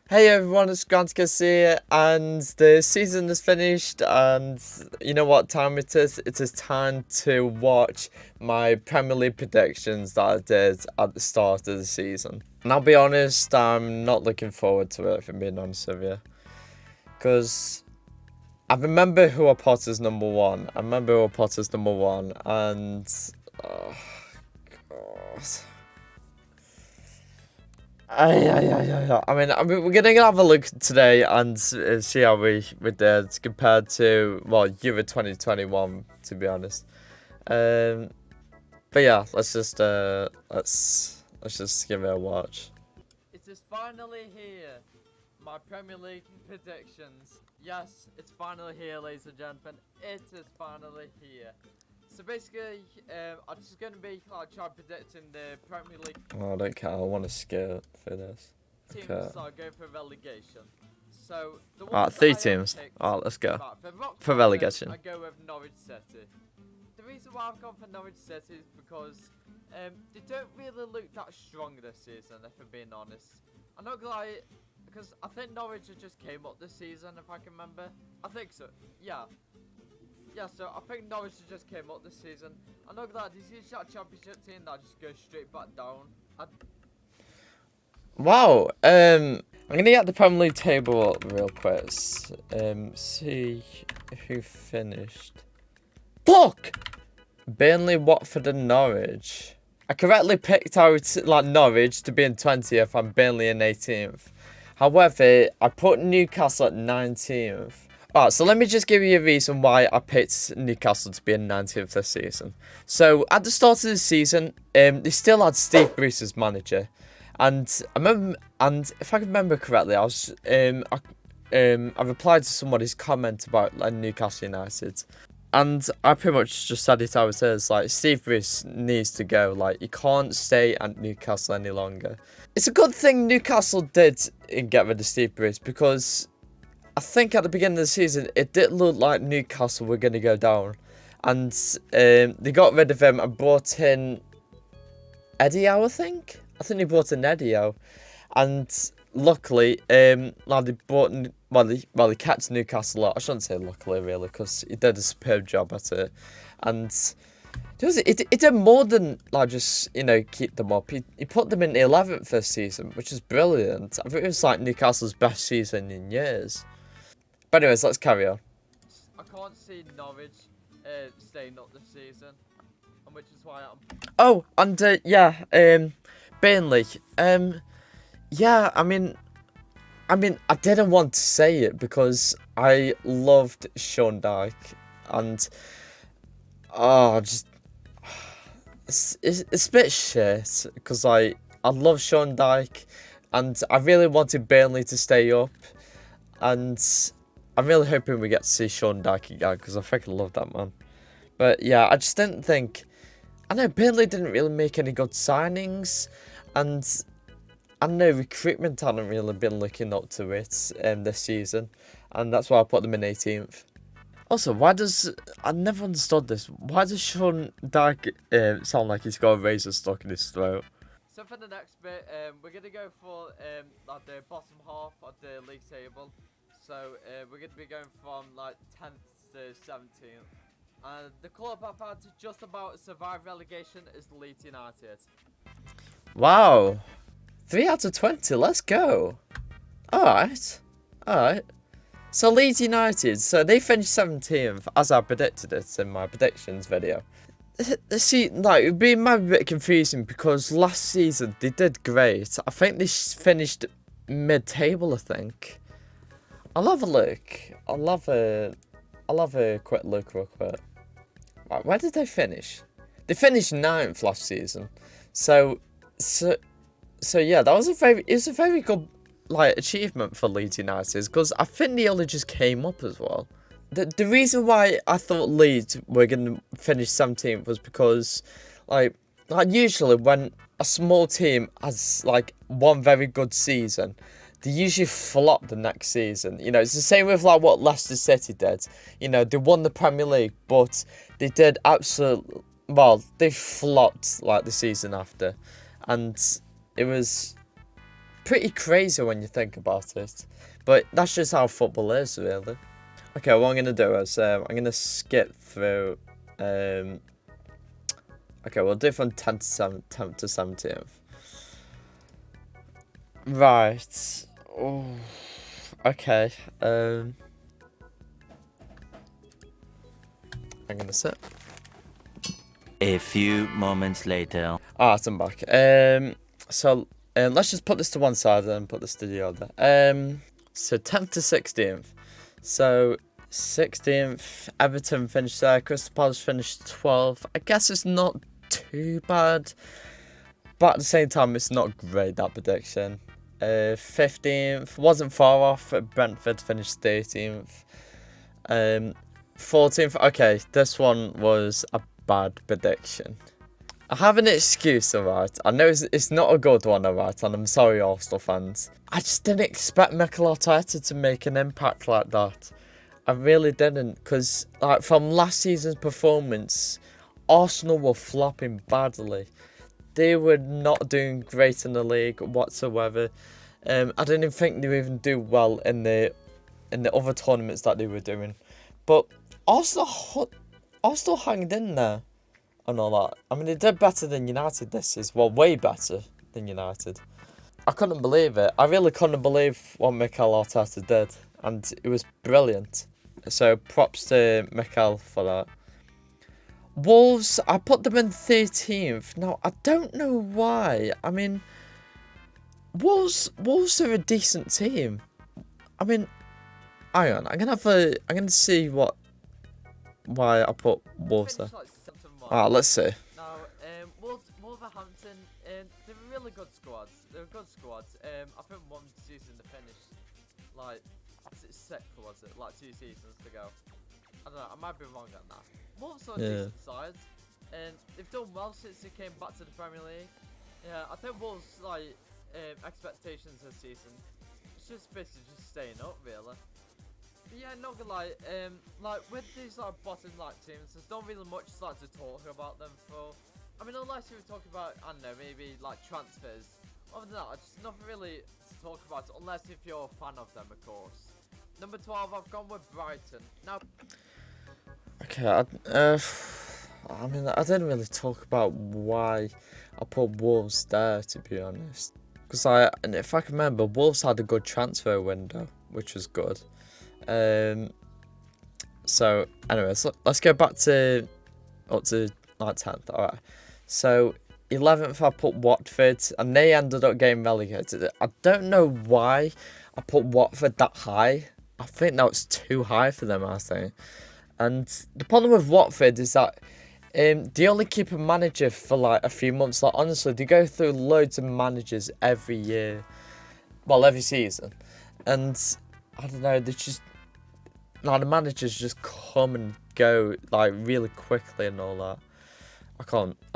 Hey everyone, it's Grant here, and the season is finished, and you know what time it is? It is time to watch my Premier League predictions that I did at the start of the season. And I'll be honest, I'm not looking forward to it, if I'm being honest with you. Because I remember who I put as number one. And... Oh, God. I mean, we're gonna have a look today and see how we did compared to Euro 2021, to be honest. But yeah, let's just give it a watch. It is finally here, my Premier League predictions. Yes, it's finally here, ladies and gentlemen. It is finally here. So basically, I'm just going to be trying predicting the Premier League. Oh, I don't care. I want to skip for this. Teams are going for relegation. So the one three teams. Let's go. For relegation. I go with Norwich City. The reason why I've gone for Norwich City is because they don't really look that strong this season, if I'm being honest. I'm not gonna lie, because I think Norwich just came up this season, if I can remember. I think so. Yeah. Yeah, so I think Norwich just came up this season. I'm not glad this is that championship team that just goes straight back down. Wow. I'm gonna get the Premier League table up real quick. See who finished. Fuck! Burnley, Watford, and Norwich. I correctly picked out Norwich to be in 20th and Burnley in 18th. However, I put Newcastle at 19th. Alright, so let me just give you a reason why I picked Newcastle to be in 19th this season. So, at the start of the season, they still had Steve Bruce as manager. And if I can remember correctly, I replied to somebody's comment about Newcastle United. And I pretty much just said it how it is. Steve Bruce needs to go. He can't stay at Newcastle any longer. It's a good thing Newcastle did get rid of Steve Bruce, because I think at the beginning of the season, it did look like Newcastle were going to go down. And they got rid of him and brought in Eddie Howe, I think. I think they brought in Eddie Howe. And luckily, they kept Newcastle up. I shouldn't say luckily, really, because he did a superb job at it. And it did more than just keep them up. He put them in the 11th this season, which is brilliant. I think it was Newcastle's best season in years. But anyways, let's carry on. I can't see Norwich staying up this season, and which is why I'm. Oh, and Burnley. Yeah, I mean, I didn't want to say it because I loved Sean Dyche, and it's a bit shit because I love Sean Dyche, and I really wanted Burnley to stay up, and I'm really hoping we get to see Sean Dyche again because I freaking love that man. But yeah, I just didn't think. I know Burnley didn't really make any good signings, and I know recruitment hadn't really been looking up to it this season, and that's why I put them in 18th. Also, I never understood this. Why does Sean Dyche sound like he's got a razor stuck in his throat? So for the next bit, we're gonna go for the bottom half of the league table. So we're going to be going from 10th to 17th. And the club I've had to just about survive relegation is Leeds United. Wow. 3 out of 20, let's go. Alright. So Leeds United, so they finished 17th, as I predicted it in my predictions video. See, it might be a bit confusing because last season they did great. I think they finished mid-table, I think. I'll have a look. I'll have a quick look real quick. Right, where did they finish? They finished 9th last season. So yeah, that was a very good achievement for Leeds United, because I think they only just came up as well. The reason why I thought Leeds were gonna finish 17th was because usually when a small team has one very good season, they usually flop the next season. It's the same with what Leicester City did. They won the Premier League, but they did they flopped the season after, and it was pretty crazy when you think about it. But that's just how football is, really. Okay, what I'm going to do is I'm going to skip through... okay, we'll do from 10th to 17th. Right. Oh, okay. I'm going to sit. A few moments later. Alright, I'm back. So let's just put this to one side and put this to the other. So 10th to 16th. So 16th, Everton finished there. Crystal Palace finished 12th. I guess it's not too bad, but at the same time, it's not great, that prediction. 15th wasn't far off. Brentford finished 13th. 14th. Okay, this one was a bad prediction. I have an excuse, alright. I know it's not a good one, alright, and I'm sorry, Arsenal fans. I just didn't expect Mikel Arteta to make an impact like that. I really didn't, because like from last season's performance, Arsenal were flopping badly. They were not doing great in the league whatsoever. I didn't think they would even do well in the other tournaments that they were doing. But Arsenal hanged in there and all that. I mean, they did better than United this season. Well, way better than United. I couldn't believe it. I really couldn't believe what Mikel Arteta did. And it was brilliant. So props to Mikel for that. Wolves, I put them in 13th. Now, I don't know why. I mean, Wolves are a decent team. I mean, hang on. I'm gonna see why I put Wolves there. Alright, let's see. Now, Wolverhampton, they're a really good squad. They're a good squad. I think one season they finished, like, is it 6th, was it? Like 2 seasons to go. I don't know, I might be wrong on that. Wolves are a decent side, and they've done well since they came back to the Premier League. Yeah, I think Wolves, like, expectations this season, it's just basically just staying up, really. But yeah, not gonna lie, like with these like bottom like teams, there's not really much like to talk about them for. I mean, unless you were talking about, I don't know, maybe like transfers. Other than that, just nothing really to talk about, unless if you're a fan of them, of course. Number 12, I've gone with Brighton. Now, okay, I mean, I didn't really talk about why I put Wolves there, to be honest. Because if I can remember, Wolves had a good transfer window, which was good. So anyways, let's go back to up to like 10th. All right. So 11th, I put Watford, and they ended up getting relegated. I don't know why I put Watford that high. I think that was too high for them, I think. And the problem with Watford is that they only keep a manager for like a few months. Like honestly, they go through loads of managers every year, well, every season, and I don't know. They just like the managers just come and go like really quickly and all that. I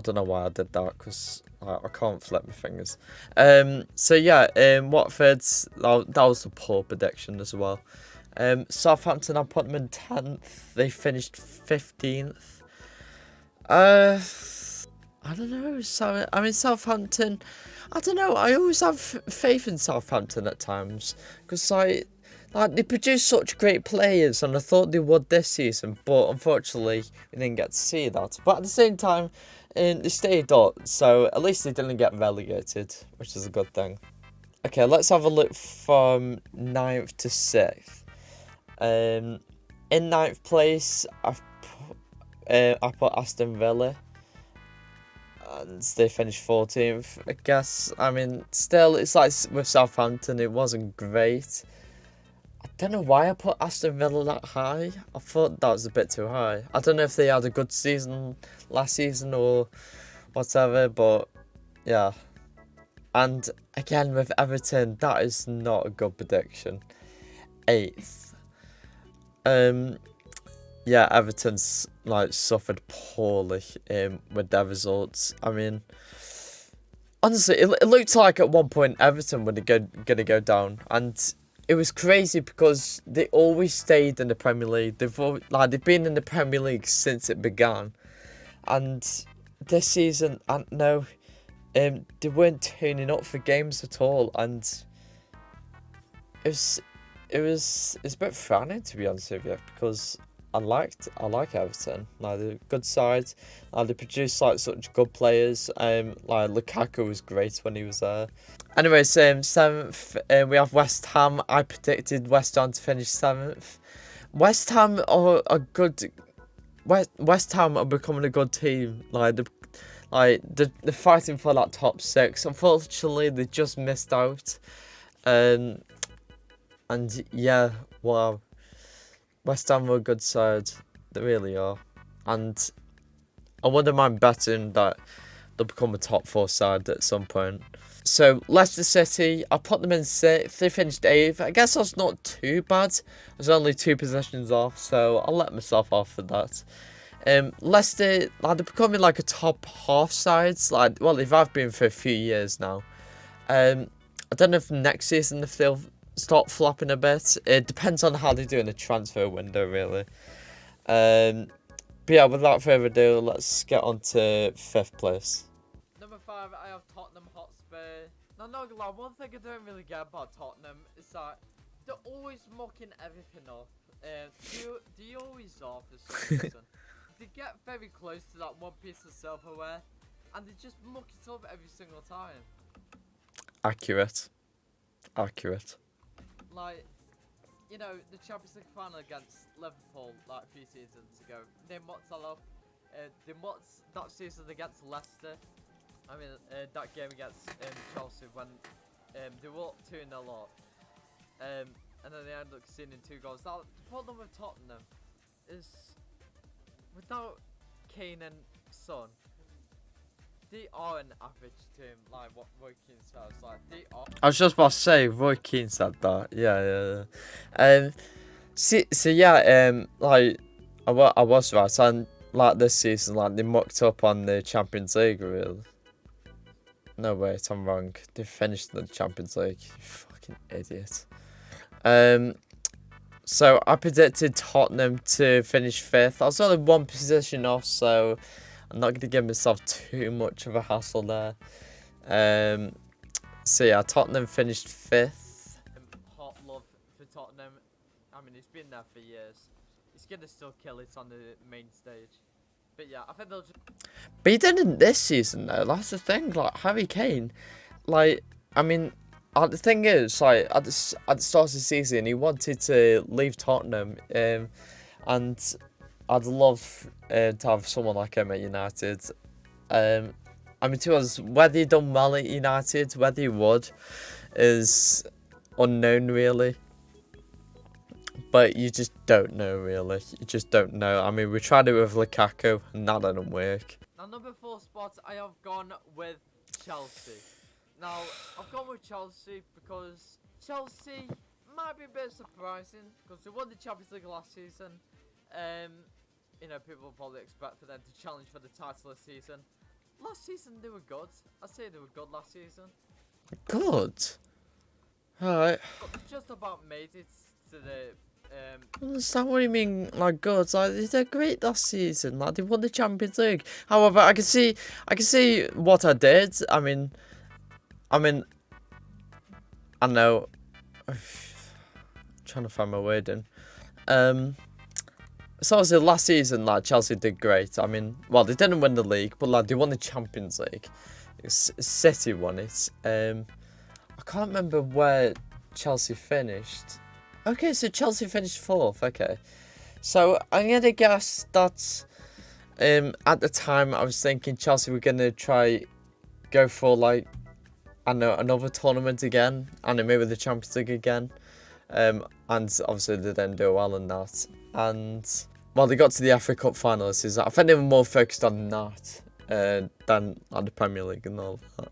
don't know why I did that, because I can't flip my fingers. So yeah, Watford, that was a poor prediction as well. Southampton, I put them in 10th. They finished 15th. I don't know. So I mean, Southampton, I don't know. I always have faith in Southampton at times, because like they produce such great players, and I thought they would this season, but unfortunately we didn't get to see that. But at the same time, they stayed up, so at least they didn't get relegated, which is a good thing. Okay, let's have a look from 9th to 6th. In 9th place, I put Aston Villa, and they finished 14th. I guess, I mean, still, it's like with Southampton, it wasn't great. I don't know why I put Aston Villa that high. I thought that was a bit too high. I don't know if they had a good season last season or whatever, but yeah. And again with Everton, that is not a good prediction. 8th. Yeah, Everton's like suffered poorly with their results. I mean, honestly, it looked like at one point Everton were gonna go down, and it was crazy because they always stayed in the Premier League. They've been in the Premier League since it began, and this season, I don't know, they weren't turning up for games at all, and it's a bit frightening, to be honest with you, because I like Everton. Like, they're a good side. They produce like such good players. Like Lukaku was great when he was there. Anyways, 7th, we have West Ham. I predicted West Ham to finish 7th. West Ham are a good. West Ham are becoming a good team. They're fighting for that top 6. Unfortunately, they just missed out. And yeah, wow. West Ham are a good side. They really are. And I wouldn't mind betting that they'll become a top 4 side at some point. So, Leicester City, I put them in 6th. They finished 8th. I guess that's not too bad. I was only 2 possessions off, so I'll let myself off for that. Leicester, they're becoming like a top half side. Well, they've been for a few years now. I don't know if next season if they'll start flopping a bit. It depends on how they do in the transfer window, really. But yeah, without further ado, let's get on to 5th place. Number 5, I have Tottenham Hotspur. Now, no, like, one thing I don't really get about Tottenham is that they're always mucking everything up. Do you always are for some reason? They get very close to that one piece of silverware, and they just muck it up every single time. Accurate. Like, you know, the Champions League final against Liverpool, like, a few seasons ago, they mucked that up. They mucked that season against Leicester. I mean, that game against Chelsea when they were up 2-0 up. And then they ended up conceding 2 goals. Now, the problem with Tottenham is, without Kane and Son, they are an average team, like what Roy Keane says. Like, they are. I was just about to say, Roy Keane said that. Yeah. So yeah, like, I was right. And like this season, like, they mucked up on the Champions League, really. No, wait, I'm wrong. They finished the Champions League. You fucking idiot. So I predicted Tottenham to finish 5th. I was only 1 position off, so I'm not going to give myself too much of a hassle there. So yeah, Tottenham finished 5th. Hot love for Tottenham. I mean, he's been there for years. He's going to still kill it on the main stage. But yeah, I think they'll just... But he didn't this season, though. That's the thing. Like, Harry Kane, like, I mean, the thing is, like, at the start of the season, he wanted to leave Tottenham, and I'd love to have someone like him at United. I mean, to us, whether he done well at United, whether he would, is unknown, really. But you just don't know, really. You just don't know. I mean, we tried it with Lukaku, and that didn't work. Now, number 4 spot, I have gone with Chelsea. Now, I've gone with Chelsea because Chelsea might be a bit surprising because they won the Champions League last season. You know, people will probably expect for them to challenge for the title this season. Last season, they were good. I'd say they were good last season. Good? Alright. But they just about made it to the... I understand what you mean, like, good. Like, they did great last season. Like, they won the Champions League. However, I can see what I did. I mean, I know. I'm trying to find my word in. So obviously last season, like, Chelsea did great. I mean, well, they didn't win the league, but like, they won the Champions League. City won it. I can't remember where Chelsea finished. Okay, so Chelsea finished 4th. Okay, so I'm gonna guess that at the time I was thinking Chelsea were gonna try go for, like, I don't know, another tournament again, and maybe the Champions League again. And obviously they didn't do well in that. And well, they got to the FA Cup final this season. I think they were more focused on that than on the Premier League and all that.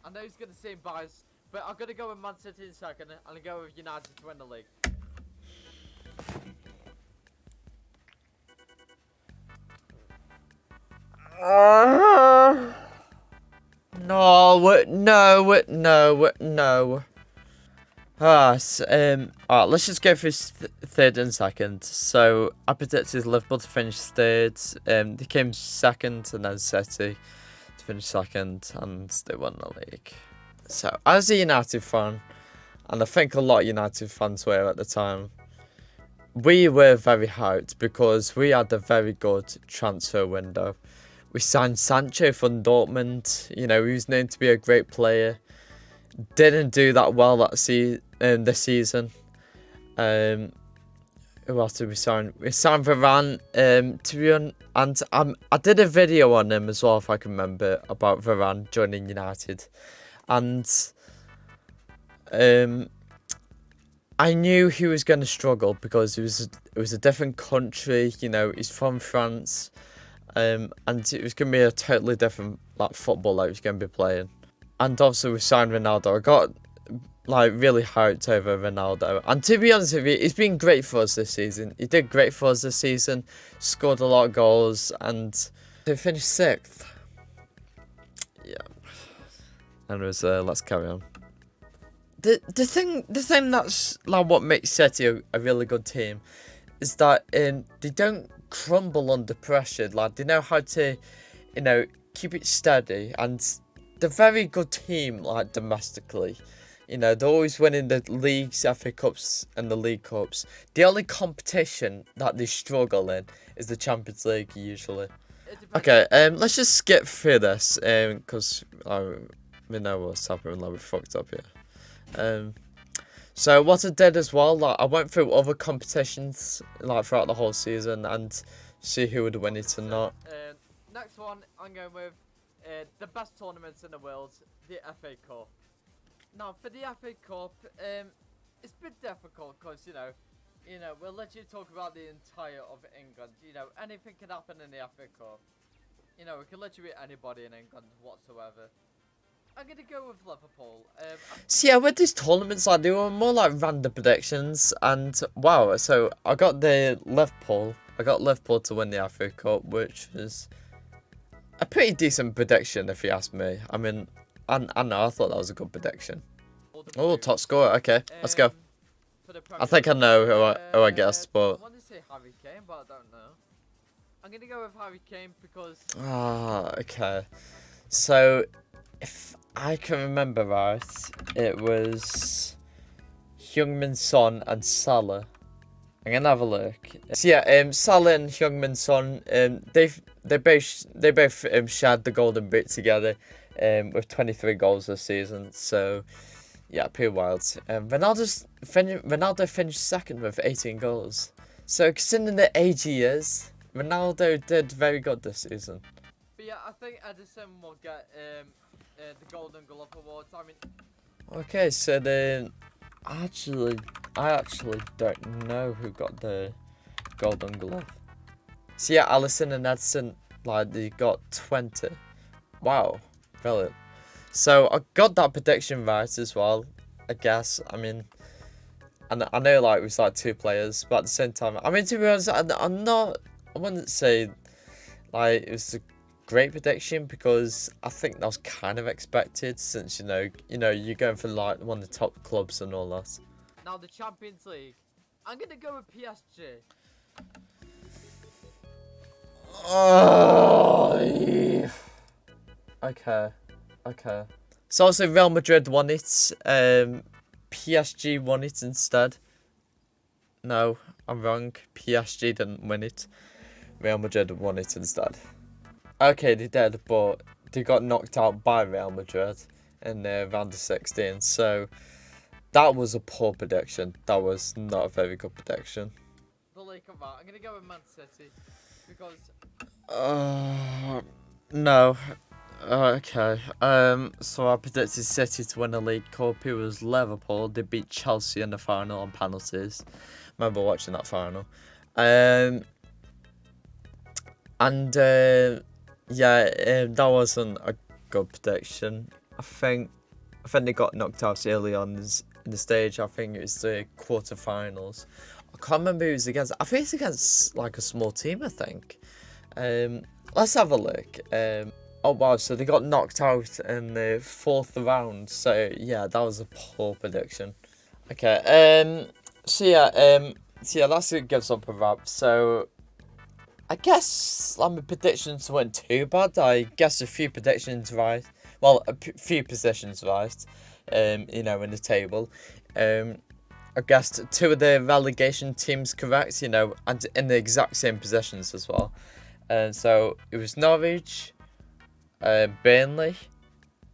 I know he's gonna say bias, but I'm gonna go with Man City in second, and I'll go with United to win the league. No. Alright, let's just go through third and second. So I predicted Liverpool to finish third. They came second, and then City to finish second, and they won the league. So as a United fan, and I think a lot of United fans were at the time, we were very hyped because we had a very good transfer window. We signed Sancho from Dortmund. You know, he was known to be a great player. Didn't do that well this season. Who else did we sign? We signed Varane. I did a video on him as well, if I can remember, about Varane joining United, and I knew he was going to struggle because it was a different country. You know, he's from France, and it was going to be a totally different football that he was going to be playing. And obviously we signed Ronaldo. I got really hyped over Ronaldo. And to be honest with you, he's been great for us this season. He did great for us this season. Scored a lot of goals, and they finished 6th. Yeah. Anyways, let's carry on. The thing that's what makes City a really good team is that they don't crumble under pressure. They know how to, keep it steady, and they're a very good team, domestically. They're always winning the leagues, FA Cups, and the League Cups. The only competition that they struggle in is the Champions League, usually. Okay, let's just skip through this, because we know what's happening, we fucked up here. So what I did as well, I went through other competitions, throughout the whole season, and see who would win it or not. Next one, I'm going with the best tournaments in the world, the FA Cup. Now, for the FA Cup, it's a bit difficult because, we'll let you talk about the entire of England. Anything can happen in the FA Cup. We can literally beat anybody in England whatsoever. I'm going to go with Liverpool. So yeah, with these tournaments, they were more random predictions, and wow, so I got Liverpool to win the FA Cup, which was a pretty decent prediction, if you ask me. I mean, I know, I thought that was a good prediction. Oh, top scorer. Okay, let's go. I think I know who I guessed, but I want to say Harry Kane, but I don't know. I'm gonna go with Harry Kane because. Okay. So, if I can remember right, it was Heung-min Son and Salah. I'm gonna have a look. So yeah, Salah and Heung-min Son, they both shared the golden boot together, with 23 goals this season. So yeah, pretty wild. Ronaldo finished second with 18 goals. So considering the age he is, Ronaldo did very good this season. But yeah, I think Edison will get the Golden Glove Awards. I mean. Okay, so then I actually don't know who got the Golden Glove. So yeah, Alisson and Edison, they got 20. Wow, brilliant. So I got that prediction right as well, I guess. I mean, and I know it was 2 players, but at the same time, I mean, to be honest, I wouldn't say it was a great prediction, because I think that was kind of expected, since you're going for one of the top clubs and all that. Now the Champions League, I'm gonna go with PSG. Oh, yeah. Okay. So also Real Madrid won it. PSG won it instead. No, I'm wrong. PSG didn't win it. Real Madrid won it instead. Okay, they did, but they got knocked out by Real Madrid in the round of 16. So that was a poor prediction. That was not a very good prediction. The League of Art. I'm gonna go with Man City because. No. Okay. So I predicted City to win the League Cup. It was Liverpool. They beat Chelsea in the final on penalties. Remember watching that final. That wasn't a good prediction. I think they got knocked out early on in the stage. I think it was the quarterfinals. I can't remember who it was against. I think it's against a small team, I think. Let's have a look. Oh wow, so they got knocked out in the 4th round. So yeah, that was a poor prediction. Okay. So yeah, that's it. Gives up a wrap. So I guess like my predictions weren't too bad. I guess a few predictions right. Well, few positions right. You know, in the table. I guessed two of the relegation teams correct. You know, and in the exact same positions as well. So it was Norwich, Burnley.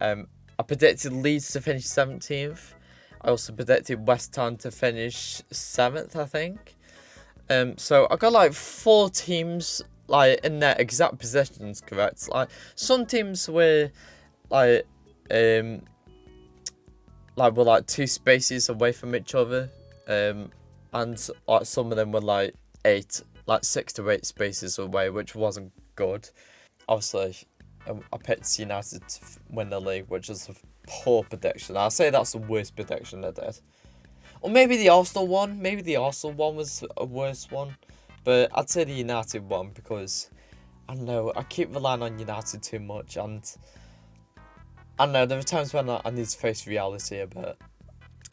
I predicted Leeds to finish 17th. I also predicted West Ham to finish 7th, I think. So I got like 4 teams like in their exact positions correct. Like some teams were like were like 2 spaces away from each other. And like some of them were like 6 to 8 spaces away, which wasn't good. Obviously, I picked United to win the league, which is a poor prediction. I'll say that's the worst prediction I did. Or maybe the Arsenal one. Maybe the Arsenal one was a worse one. But I'd say the United one because, I don't know, I keep relying on United too much. And I don't know, there are times when I need to face reality a bit.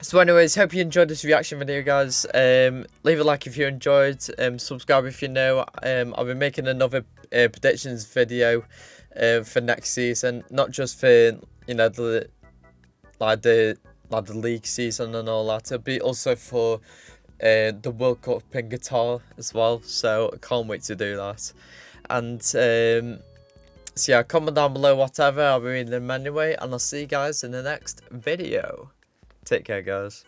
So anyways, hope you enjoyed this reaction video, guys. Leave a like if you enjoyed. Subscribe if you know. I'll be making another predictions video for next season. Not just for, you know, the league season and all that. It'll be also for the World Cup in Qatar as well. So I can't wait to do that. And so yeah, comment down below whatever. I'll be reading them anyway. And I'll see you guys in the next video. Take care, guys.